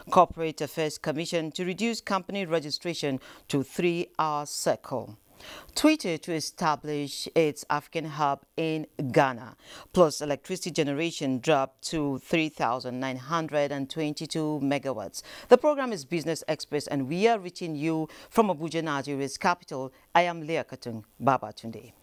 Corporate Affairs Commission to reduce company registration to 3-hour cycle. Twitter to establish its African hub in Ghana, plus electricity generation dropped to 3,922 megawatts. The program is Business Express, and we are reaching you from Abuja, Nigeria's capital. I am Leah Katun Babatunde.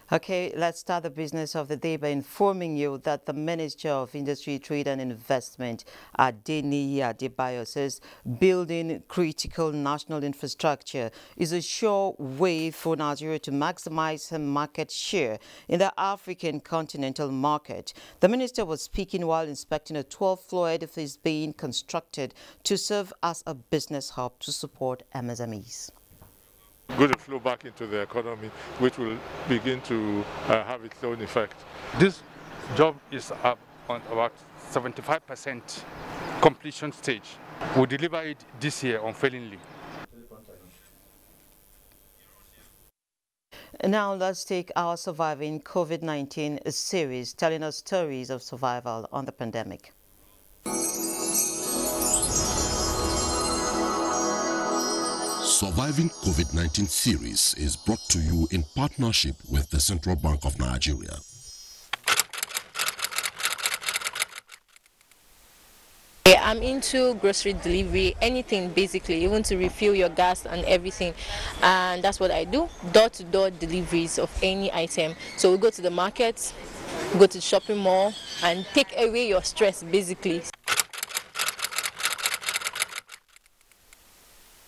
Okay, let's start the business of the day by informing you that the Minister of Industry, Trade and Investment, Adeniyi Adebayo, says building critical national infrastructure is a sure way for Nigeria to maximize her market share in the African continental market. The minister was speaking while inspecting a 12-floor edifice being constructed to serve as a business hub to support MSMEs. Going to flow back into the economy, which will begin to have its own effect. This job is up on about 75% completion stage. We'll deliver it this year unfailingly. Now let's take our Surviving COVID-19 series, telling us stories of survival on the pandemic. Surviving COVID-19 series is brought to you in partnership with the Central Bank of Nigeria. I'm into grocery delivery, anything basically, even to refill your gas and everything, and that's what I do, door-to-door deliveries of any item. So we go to the market, go to the shopping mall and take away your stress basically.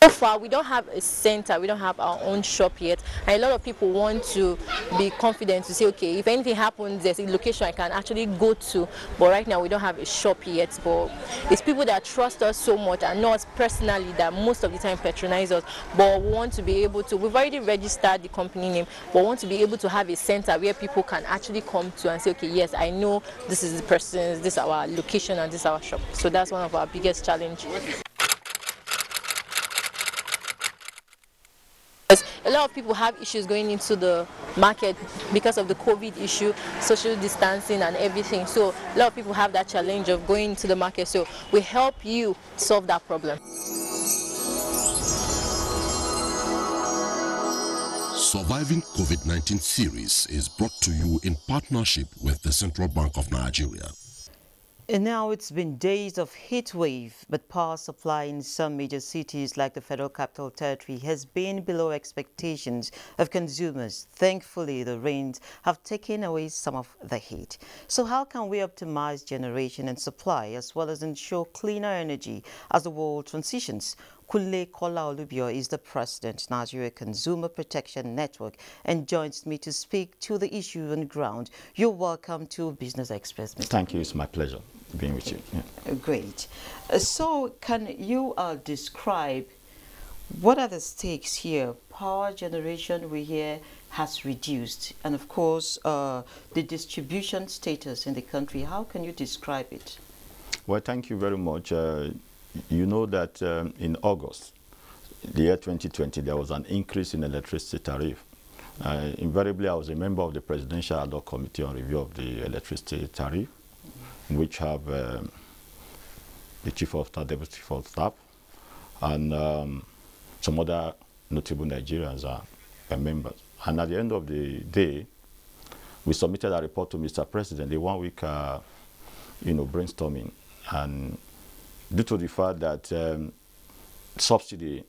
So far, we don't have a center, we don't have our own shop yet, and a lot of people want to be confident to say, okay, if anything happens, there's a location I can actually go to, but right now we don't have a shop yet. But it's people that trust us so much and know us personally that most of the time patronize us, but we want to be able to, we've already registered the company name, but want to be able to have a center where people can actually come to and say, okay, yes, I know this is the person, this is our location, and this is our shop. So that's one of our biggest challenges. A lot of people have issues going into the market because of the COVID issue, social distancing and everything. So a lot of people have that challenge of going into the market. So we help you solve that problem. Surviving COVID-19 series is brought to you in partnership with the Central Bank of Nigeria. And now it's been days of heat wave, but power supply in some major cities like the Federal Capital Territory has been below expectations of consumers. Thankfully, the rains have taken away some of the heat. So how can we optimize generation and supply as well as ensure cleaner energy as the world transitions? Kunle Kola Olubio is the president, Nigeria Consumer Protection Network, and joins me to speak to the issue on ground. You're welcome to Business Express, Mr. Thank you. It's my pleasure being with you. Yeah. Great. So can you describe what are the stakes here? Power generation, we hear, has reduced. And of course, the distribution status in the country. How can you describe it? Well, thank you very much. You know that in August, the year 2020, there was an increase in electricity tariff. Invariably, I was a member of the Presidential Ad Hoc Committee on Review of the Electricity Tariff, which have the Chief of Staff, Deputy Chief of Staff, and some other notable Nigerians are members. And at the end of the day, we submitted a report to Mr. President, a one-week brainstorming. And due to the fact that subsidy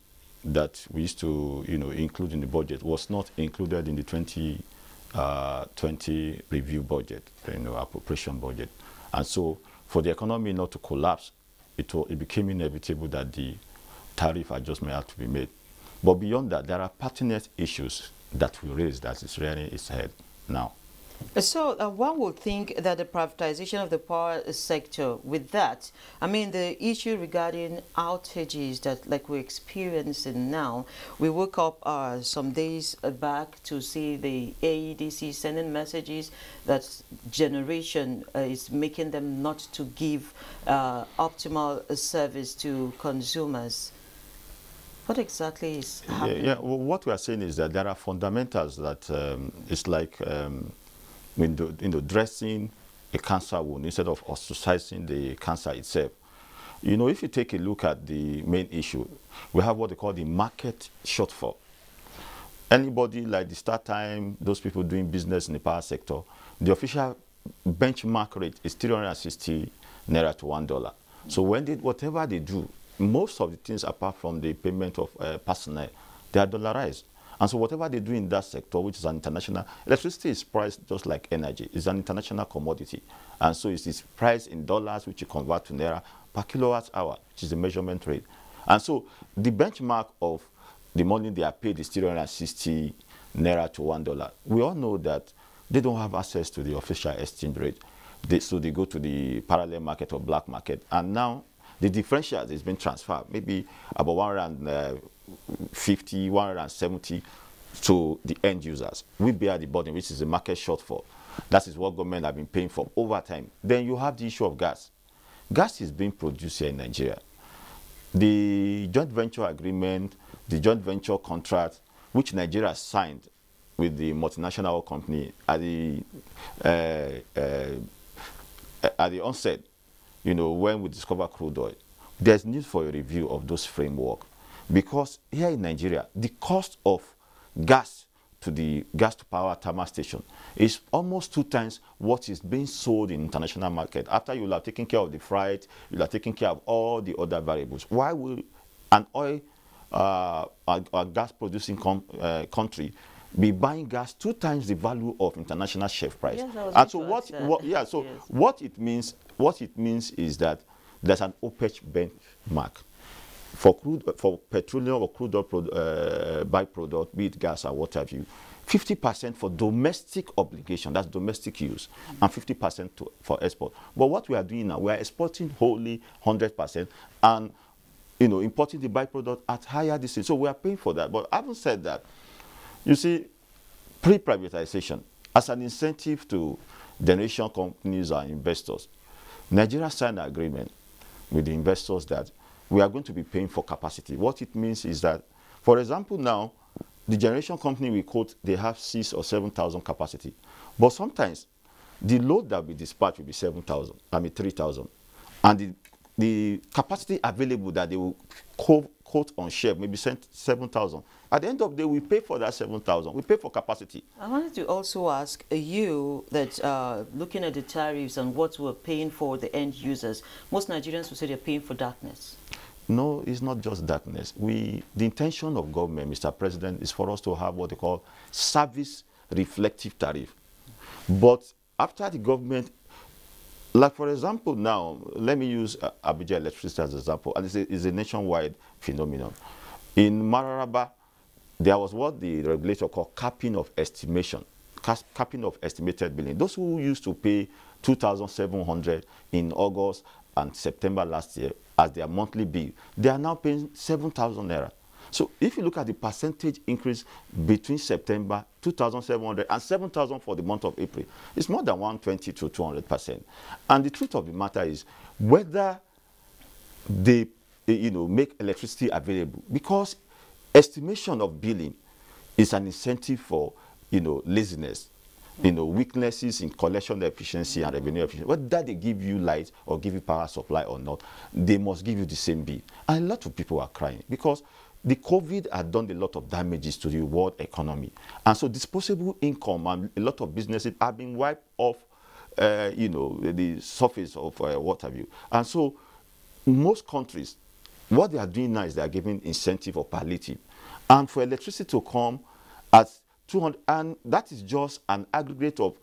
that we used to include in the budget was not included in the 2020 review budget, appropriation budget. And so for the economy not to collapse it became inevitable that the tariff adjustment had to be made. But beyond that, there are pertinent issues that we raise that is rearing its head now. So one would think that the privatization of the power sector, with that, I mean, the issue regarding outages that like we're experiencing now, we woke up some days back to see the AEDC sending messages that generation is making them not to give optimal service to consumers. What exactly is happening? Well, what we are saying is that there are fundamentals that it's like dressing a cancer wound instead of ostracizing the cancer itself. You know, if you take a look at the main issue, we have what they call the market shortfall. Anybody like the StarTime, those people doing business in the power sector, the official benchmark rate is 360 naira to $1. So when whatever they do, most of the things apart from the payment of personnel, they are dollarized. And so whatever they do in that sector, which is an international, electricity is priced just like energy. It's an international commodity. And so it is priced in dollars, which you convert to naira per kilowatt hour, which is the measurement rate. And so the benchmark of the money they are paid is 360 naira to $1. We all know that they don't have access to the official exchange rate. So they go to the parallel market or black market. And now the differential has been transferred, maybe about 150, 170 to the end users. We bear the burden, which is the market shortfall. That is what government have been paying for over time. Then you have the issue of gas. Gas is being produced here in Nigeria. The joint venture agreement, the joint venture contract, which Nigeria signed with the multinational oil company at the onset, you know, when we discover crude oil, there's need for a review of those framework. Because here in Nigeria, the cost of gas to the gas-to-power thermal station is almost 2 times what is being sold in international market. After you will have taken care of the freight, you will have taken care of all the other variables. Why will an oil a gas-producing country be buying gas 2 times the value of international shelf price? Yes, and so what it means is that there's an OPEC benchmark for petroleum or crude oil byproduct, be it gas or what have you, 50% for domestic obligation, that's domestic use, and 50% for export. But what we are doing now, we are exporting wholly 100% and, you know, importing the byproduct at higher distance. So we are paying for that. But having said that, you see, pre-privatization, as an incentive to generation companies and investors, Nigeria signed an agreement with the investors that we are going to be paying for capacity. What it means is that, for example, now, the generation company we quote, they have 6,000 or 7,000 capacity. But sometimes, the load that we dispatch will be 3,000. And the capacity available that they will quote on shelf maybe 7,000. At the end of the day, we pay for that 7,000. We pay for capacity. I wanted to also ask you that looking at the tariffs and what we're paying for the end users, most Nigerians will say they're paying for darkness. No, it's not just darkness. The intention of government, Mr. President, is for us to have what they call service reflective tariff. But after the government, like for example now, let me use Abuja Electricity as an example, and it's a nationwide phenomenon. In Mararaba, there was what the regulator called capping of estimation, capping of estimated billing. Those who used to pay 2,700 in August and September last year as their monthly bill, they are now paying 7,000 naira. So if you look at the percentage increase between September 2,700 and 7,000 for the month of April, it's more than 120 to 200%. And the truth of the matter is whether they, you know, make electricity available, because estimation of billing is an incentive for, you know, laziness, you know, weaknesses in collection efficiency and revenue efficiency. Whether they give you light or give you power supply or not, they must give you the same bill. And a lot of people are crying because the COVID had done a lot of damages to the world economy. And so disposable income and a lot of businesses have been wiped off, you know, the surface of what have you. And so most countries, what they are doing now is they are giving incentive or palliative. And for electricity to come at 200, and that is just an aggregate of,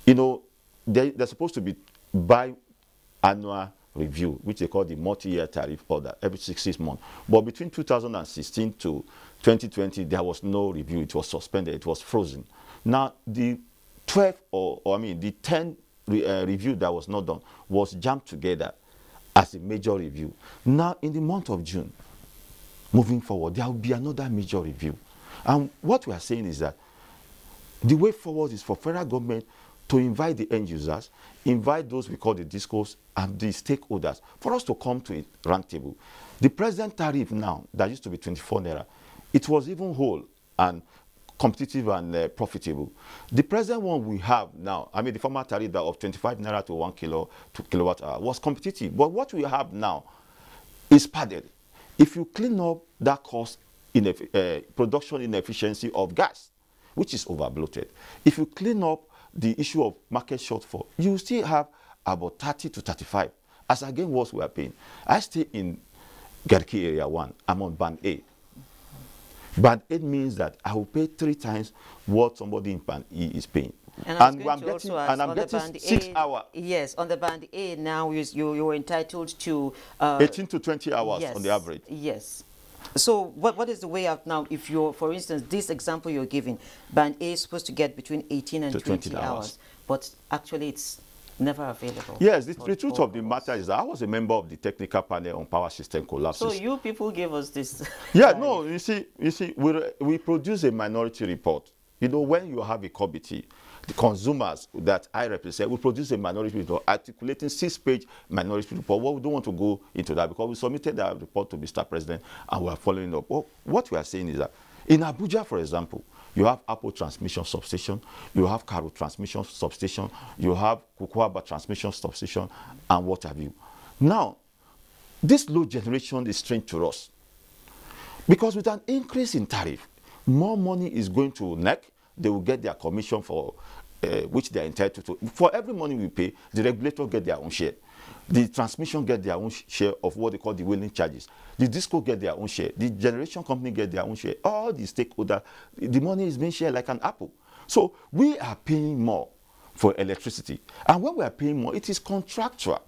you know, they're supposed to be biannual review, which they call the multi-year tariff order, every 6 months. But between 2016 to 2020, there was no review. It was suspended. It was frozen. Now, the 10 review that was not done was jammed together as a major review. Now, in the month of June, moving forward, there will be another major review. And what we are saying is that the way forward is for federal government to invite the end users, invite those we call the discos and the stakeholders for us to come to a round table. The present tariff now, that used to be 24 naira, it was even whole and competitive and profitable. The present one we have now, I mean the former tariff of 25 naira to 1 kilowatt hour was competitive. But what we have now is padded. If you clean up that cost in production inefficiency of gas, which is overbloated, if you clean up the issue of market shortfall, you still have about 30 to 35 as again what we are paying. I stay in Garki Area 1. I'm on Band A. Band A means that I will pay 3 times what somebody in Band E is paying. And I'm getting 6 hours. Yes, on the Band A now you're entitled to 18 to 20 hours yes, on the average. Yes. So what is the way out now? If you're, for instance, this example you're giving, Band A is supposed to get between 18 and 20 hours, but actually it's never available. Yes, the truth of the matter is that I was a member of the technical panel on power system collapses. So you people gave us this. Yeah, no, you see, we produce a minority report. You know, when you have a committee, the consumers that I represent, we produce a minority report articulating 6-page minority report. Well, we don't want to go into that because we submitted that report to Mr. President and we are following up. Well, what we are saying is that in Abuja, for example, you have Apple transmission substation, you have Karo transmission substation, you have Kukwaba transmission substation, and what have you. Now, this load generation is strange to us because with an increase in tariff, more money is going to NEC. They will get their commission for which they are entitled to. For every money we pay, the regulator get their own share. The transmission get their own share of what they call the wheeling charges. The disco get their own share. The generation company get their own share. All the stakeholders, the money is being shared like an apple. So we are paying more for electricity. And when we are paying more, it is contractual.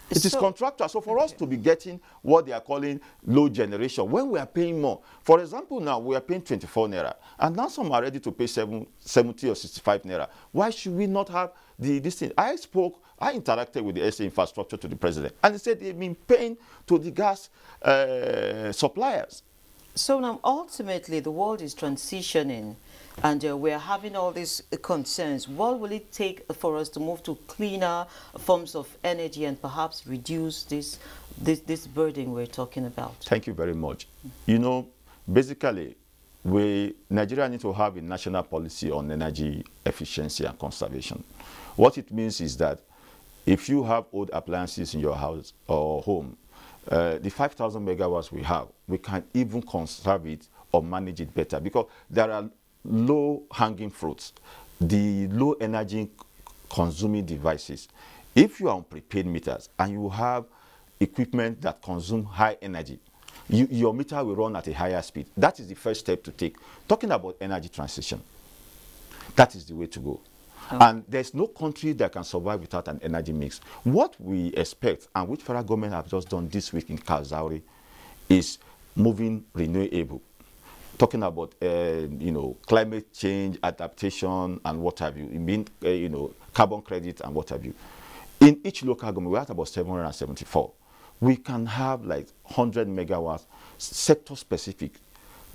It is contractual. So for us to be getting what they are calling low generation, when we are paying more, for example, now we are paying 24 naira, and now some are ready to pay 70 or 65 naira. Why should we not have this thing? I interacted with the SA infrastructure to the president, and he said they've been paying to the gas suppliers. So now, ultimately, the world is transitioning, and we're having all these concerns. What will it take for us to move to cleaner forms of energy and perhaps reduce this burden we're talking about? Thank you very much. You know, basically, Nigeria need to have a national policy on energy efficiency and conservation. What it means is that if you have old appliances in your house or home, the 5,000 megawatts we have, we can even conserve it or manage it better because there are low-hanging fruits, the low-energy consuming devices. If you are on prepaid meters and you have equipment that consume high energy, your meter will run at a higher speed. That is the first step to take. Talking about energy transition, that is the way to go. Oh. And there's no country that can survive without an energy mix. What we expect, and which federal government have just done this week in Kazauri, is moving renewable. Talking about, climate change, adaptation, and what have you. It means, carbon credit and what have you. In each local government, we're at about 774. We can have like 100 megawatts, sector-specific,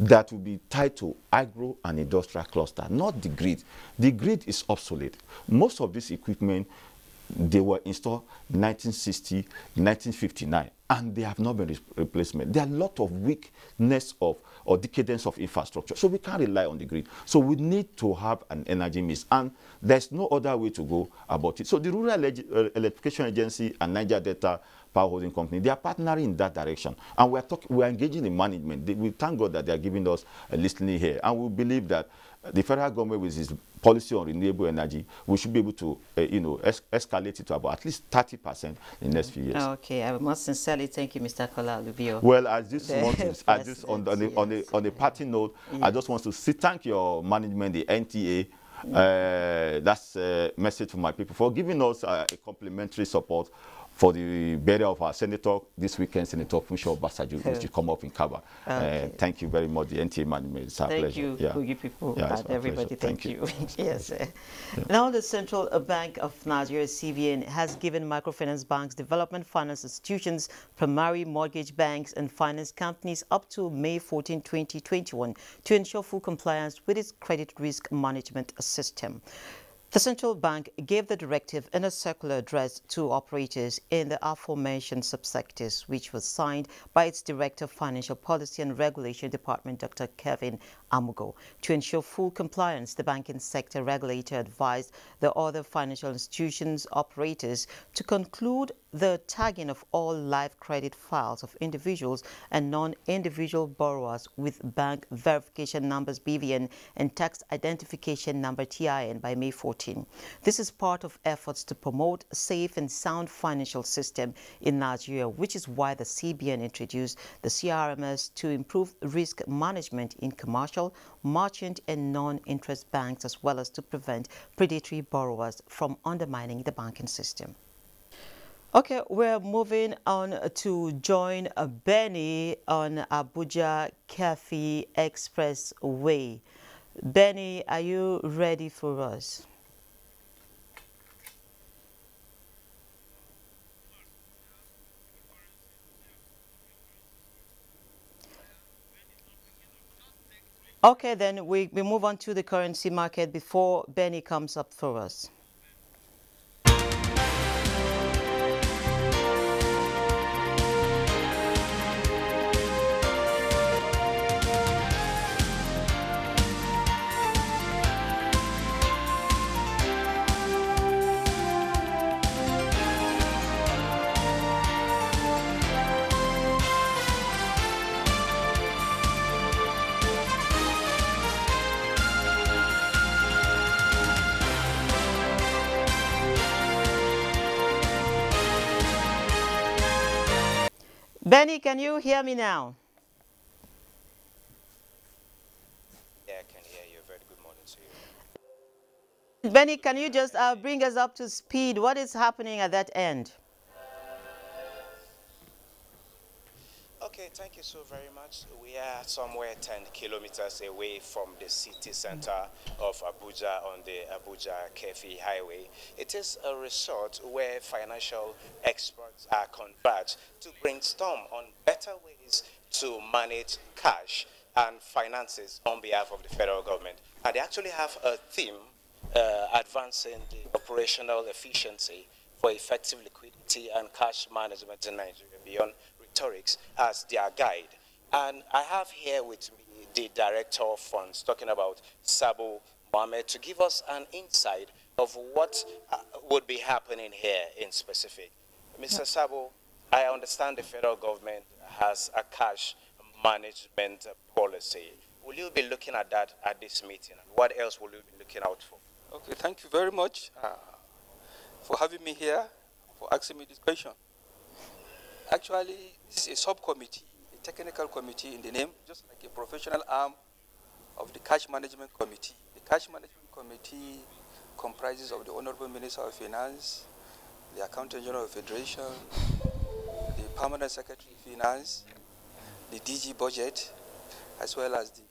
that will be tied to agro and industrial cluster, not the grid. The grid is obsolete. Most of this equipment, they were installed 1960, 1959, and they have not been replacement. There are a lot of weakness or decadence of infrastructure, so we can't rely on the grid. So we need to have an energy mix, and there's no other way to go about it. So the Rural Electrification Agency and Niger Delta Power Holding Company, they are partnering in that direction, and we are engaging in management. We thank God that they are giving us a listening here, and we believe that the federal government with its policy on renewable energy, we should be able to, escalate it to about at least 30% in the next few years. Okay, I must sincerely thank you, Mr. Kola Alubio. Well, on a parting note, I just want to thank your management, the NTA. That's a message for my people for giving us a complimentary support for the burial of our senator this weekend, Senator Funsho Basaju, which will come up in Kaba. Thank you very much, the NTA man. It's our pleasure. Thank you, Kogi people, Yeah, and everybody. Thank you. Yes. Yeah. Now, the Central Bank of Nigeria, CBN, has given microfinance banks, development finance institutions, primary mortgage banks, and finance companies up to May 14, 2021 to ensure full compliance with its credit risk management system. The central bank gave the directive in a circular addressed to operators in the aforementioned subsectors, which was signed by its Director of Financial Policy and Regulation Department, Dr. Kevin Amugo. To ensure full compliance, the banking sector regulator advised the other financial institutions operators to conclude the tagging of all live credit files of individuals and non-individual borrowers with bank verification numbers BVN and tax identification number TIN by May 14. This is part of efforts to promote a safe and sound financial system in Nigeria, which is why the CBN introduced the CRMS to improve risk management in commercial, merchant and non-interest banks, as well as to prevent predatory borrowers from undermining the banking system. Okay, we're moving on to join Benny on Abuja Kefi Expressway. Benny, are you ready for us? Okay, then we move on to the currency market before Benny comes up for us. Benny, can you hear me now? Yeah, I can hear you. Very good morning to you. Benny, can you just bring us up to speed? What is happening at that end? Okay, thank you so very much. We are somewhere 10 kilometers away from the city center of Abuja on the Abuja Kefi Highway. It is a resort where financial experts are converged to brainstorm on better ways to manage cash and finances on behalf of the federal government. And they actually have a theme advancing the operational efficiency for effective liquidity and cash management in Nigeria beyond rhetorics as their guide. And I have here with me the Director of Funds talking about Sabo Mohammed to give us an insight of what would be happening here in specific. Mr. Sabo, I understand the federal government has a cash management policy. Will you be looking at that at this meeting? And what else will you be looking out for? Okay, thank you very much for having me here, for asking me this question. Actually, this is a subcommittee, a technical committee in the name, just like a professional arm of the Cash Management Committee. The Cash Management Committee comprises of the Honorable Minister of Finance, the Accountant General of Federation, the Permanent Secretary of Finance, the DG Budget, as well as the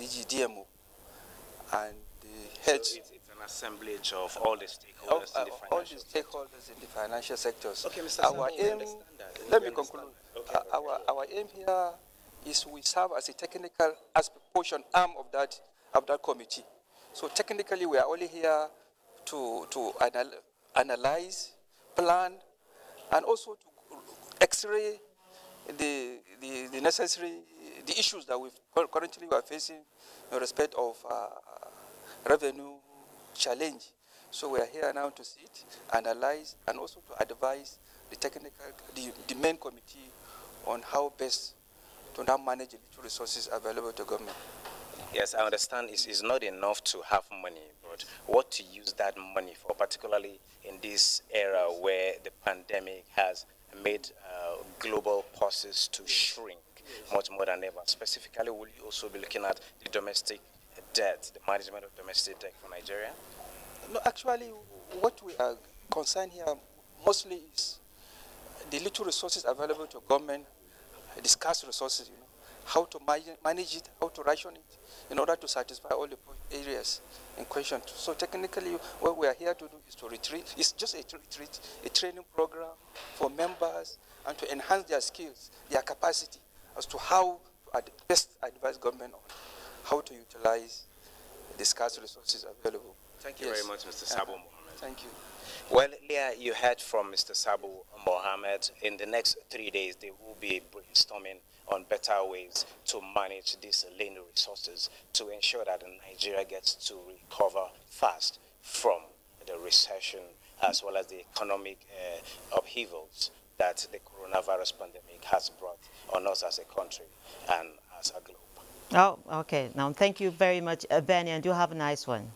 DG DMO, and the heads. So it's an assemblage of all the stakeholders in the financial all the stakeholders in the financial sectors. Okay, Mr. Our aim, let me conclude. Okay, our aim here is we serve as a technical portion arm of that committee. So technically, we are only here to analyze, plan, and also to X-ray the necessary issues that we currently are facing in respect of revenue challenge. So we are here now to sit, analyze, and also to advise the main committee on how best to now manage the little resources available to government. Yes, I understand it's not enough to have money, but what to use that money for, particularly in this era where the pandemic has made global pulses to shrink much more than ever. Specifically, will you also be looking at the domestic debt, the management of domestic debt for Nigeria? No, actually, what we are concerned here mostly is the little resources available to government, discuss resources, how to manage it, how to ration it, in order to satisfy all the areas in question. So technically, what we are here to do is to retreat. It's just a training program for members and to enhance their skills, their capacity as to how to best advise government on how to utilize the scarce resources available. Thank you very much, Mr. Sabo Mohammed. Thank you. Well, Leah, you heard from Mr. Sabo Mohammed. In the next 3 days, they will be brainstorming on better ways to manage these lean resources to ensure that Nigeria gets to recover fast from the recession as well as the economic upheavals that the coronavirus pandemic has brought on us as a country and as a globe. Oh, okay. Now, thank you very much, Benny, and do have a nice one.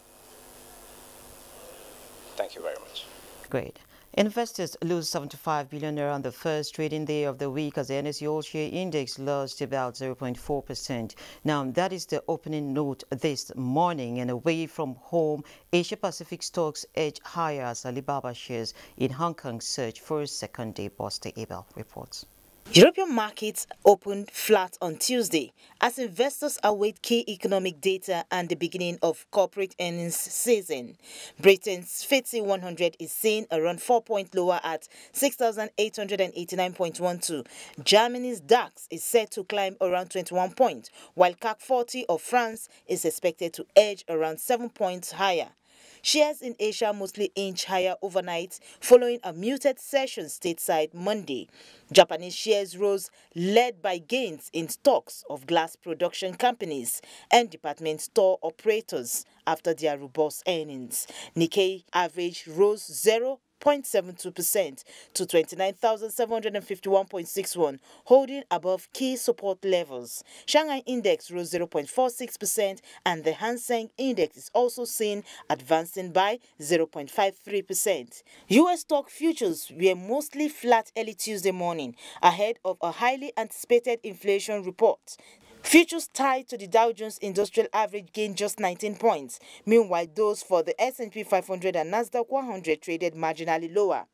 Thank you very much. Great. Investors lose 75 billion naira on the first trading day of the week as the NSE All-Share Index lost about 0.4%. Now, that is the opening note this morning. And away from home, Asia-Pacific stocks edge higher as Alibaba shares in Hong Kong search for a second day. Buster Abel reports. European markets opened flat on Tuesday as investors await key economic data and the beginning of corporate earnings season. Britain's FTSE 100 is seen around 4 points lower at 6,889.12. Germany's DAX is set to climb around 21 points, while CAC 40 of France is expected to edge around 7 points higher. Shares in Asia mostly inch higher overnight following a muted session stateside Monday. Japanese shares rose, led by gains in stocks of glass production companies and department store operators after their robust earnings. Nikkei average rose 0.72% to 29,751.61, holding above key support levels. Shanghai Index rose 0.46% and the Hang Seng Index is also seen advancing by 0.53%. U.S. stock futures were mostly flat early Tuesday morning ahead of a highly anticipated inflation report. Futures tied to the Dow Jones Industrial Average gained just 19 points. Meanwhile, those for the S&P 500 and Nasdaq 100 traded marginally lower.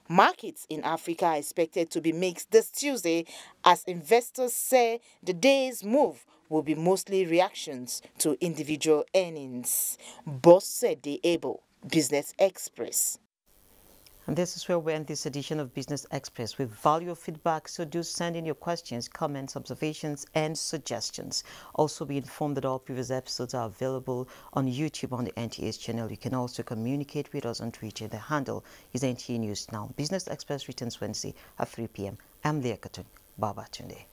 Markets in Africa are expected to be mixed this Tuesday as investors say the day's move will be mostly reactions to individual earnings. Boss said the Able Business Express. And this is where we end this edition of Business Express. We value your feedback, so do send in your questions, comments, observations, and suggestions. Also, be informed that all previous episodes are available on YouTube on the NTA's channel. You can also communicate with us on Twitter. The handle is NTA News Now. Business Express returns Wednesday at 3 p.m. I'm Leah Katun. Baba Tunde.